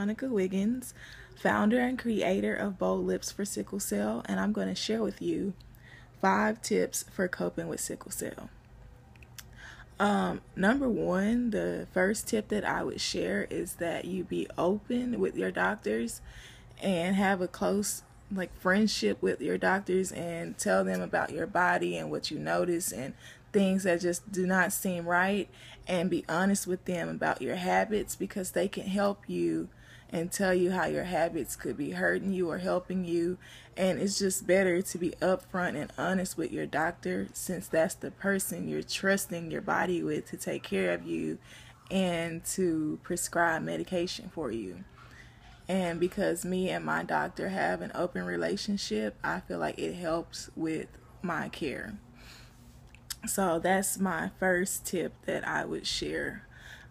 Monica Wiggins, founder and creator of Bold Lips for Sickle Cell, and I'm going to share with you 5 tips for coping with sickle cell. Number one, the first tip that I would share is that you be open with your doctors and have a close friendship with your doctors and tell them about your body and what you notice and things that just do not seem right, and be honest with them about your habits, because they can help you and tell you how your habits could be hurting you or helping you. And it's just better to be upfront and honest with your doctor, since that's the person you're trusting your body with to take care of you and to prescribe medication for you. And because me and my doctor have an open relationship, I feel like it helps with my care. So that's my first tip that I would share.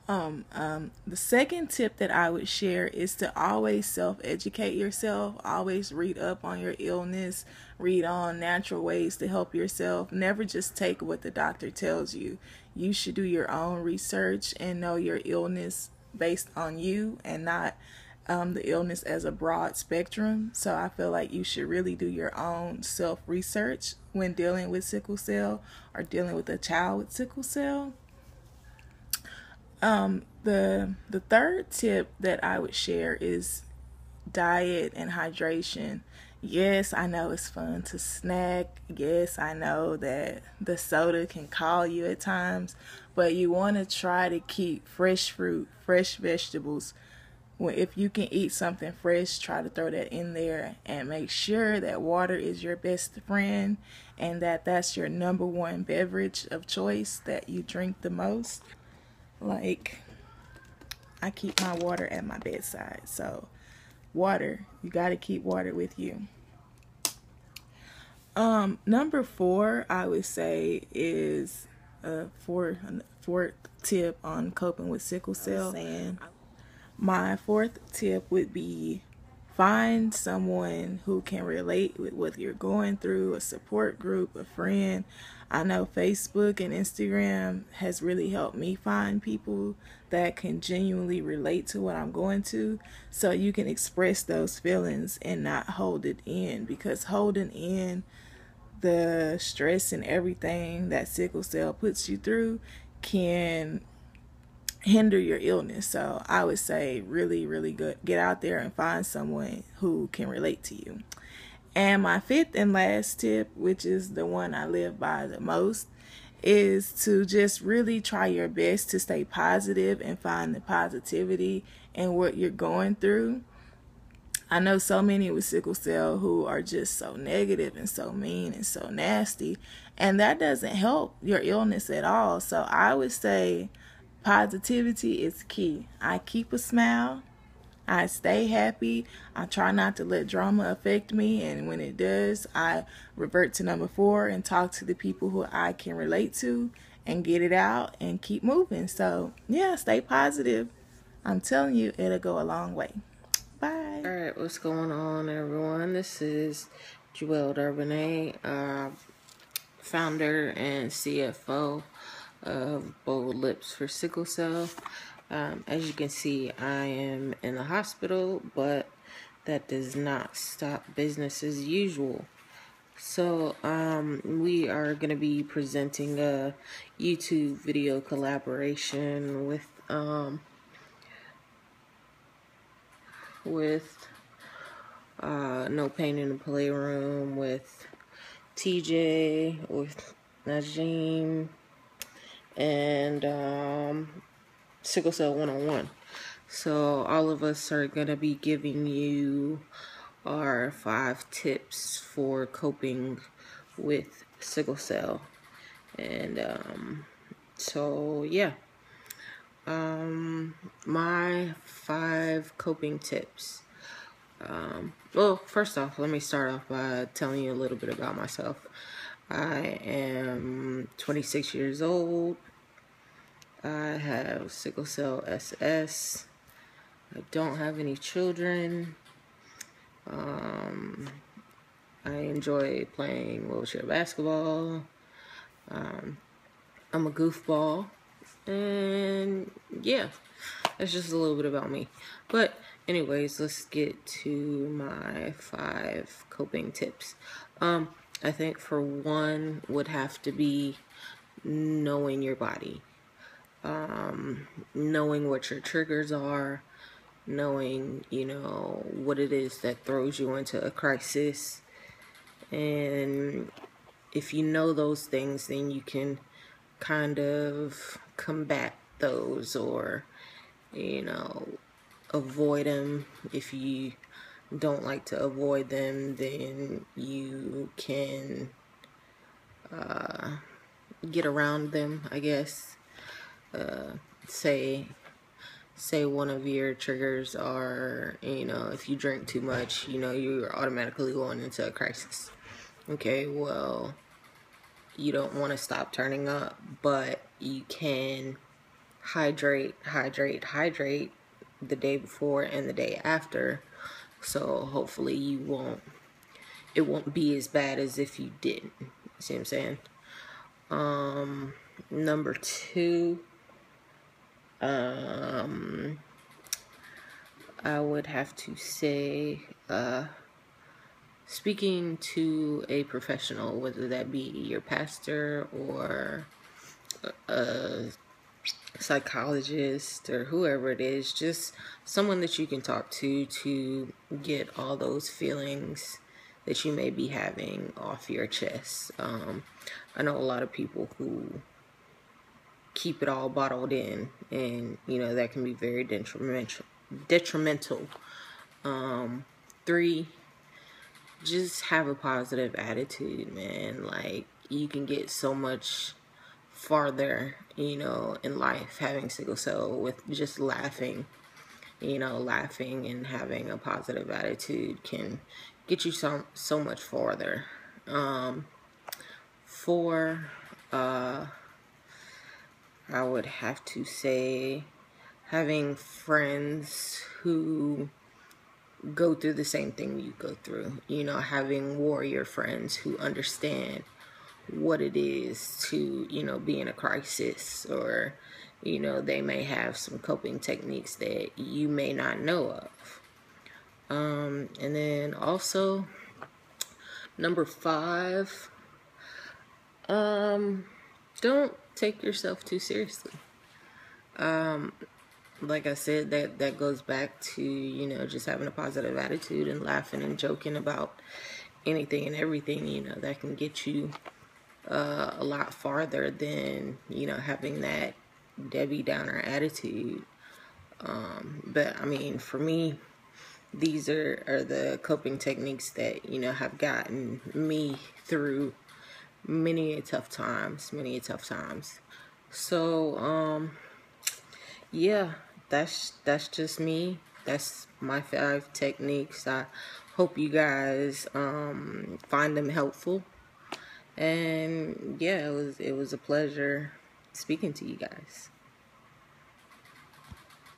The second tip that I would share is to always self-educate yourself. Always read up on your illness, read on natural ways to help yourself. Never just take what the doctor tells you. You should do your own research and know your illness based on you, and not the illness as a broad spectrum. So I feel like you should really do your own self-research when dealing with sickle cell or dealing with a child with sickle cell. The third tip that I would share is diet and hydration. Yes, I know it's fun to snack. Yes, I know that the soda can call you at times, but you want to try to keep fresh fruit, fresh vegetables. If you can eat something fresh, try to throw that in there, and make sure that water is your best friend and that that's your number one beverage of choice that you drink the most. Like, I keep my water at my bedside, so water, you got to keep water with you. Number 4, I would say, is a fourth tip on coping with sickle cell. My 4th tip would be find someone who can relate with what you're going through, a support group, a friend. I know Facebook and Instagram has really helped me find people that can genuinely relate to what I'm going to, so you can express those feelings and not hold it in, because holding in the stress and everything that sickle cell puts you through can hinder your illness. So I would say really, really good. Get out there and find someone who can relate to you. And my 5th and last tip, which is the one I live by the most, is to just really try your best to stay positive and find the positivity in what you're going through. I know so many with sickle cell who are just so negative and so mean and so nasty, and that doesn't help your illness at all. So I would say positivity is key. I keep a smile. I stay happy. I try not to let drama affect me, and when it does, I revert to number 4 and talk to the people who I can relate to and get it out and keep moving. So yeah, stay positive. I'm telling you, it'll go a long way. Bye. Alright, what's going on, everyone? This is Joelle Darbonnet, founder and CFO of Bold Lips for Sickle Cell. As you can see, I am in the hospital, but that does not stop business as usual. So we are going to be presenting a YouTube video collaboration with No Pain in the Playroom, with TJ, with Najaam, and Sickle Cell 101. So all of us are going to be giving you our 5 tips for coping with sickle cell. And so yeah, my 5 coping tips. Well, first off, let me start off by telling you a little bit about myself. I am 26 years old. I have sickle cell SS. I don't have any children. I enjoy playing wheelchair basketball. I'm a goofball. And yeah, that's just a little bit about me. But anyways, let's get to my 5 coping tips. I think for one would have to be knowing your body. Knowing what your triggers are, knowing, what it is that throws you into a crisis. And if you know those things, then you can kind of combat those, or, avoid them. If you don't like to avoid them, then you can get around them, I guess. Say one of your triggers are, if you drink too much, you're automatically going into a crisis. Okay, well, you don't want to stop turning up, but you can hydrate the day before and the day after. So hopefully it won't be as bad as if you didn't. See what I'm saying? Number 2, I would have to say, speaking to a professional, whether that be your pastor or a psychologist or whoever it is, just someone that you can talk to get all those feelings that you may be having off your chest. I know a lot of people who keep it all bottled in, and that can be very detrimental. 3, just have a positive attitude, man. Like, you can get so much farther, in life having sickle cell with just laughing. Laughing and having a positive attitude can get you so much farther. 4, I would have to say having friends who go through the same thing you go through. Having warrior friends who understand what it is to, be in a crisis, or, they may have some coping techniques that you may not know of. And then also, number 5, don't take yourself too seriously. Like I said, that goes back to, just having a positive attitude and laughing and joking about anything and everything, that can get you a lot farther than, having that Debbie Downer attitude. But I mean, for me, these are the coping techniques that, have gotten me through many tough times. So, yeah, that's just me. That's my 5 techniques. I hope you guys find them helpful. And yeah, it was a pleasure speaking to you guys.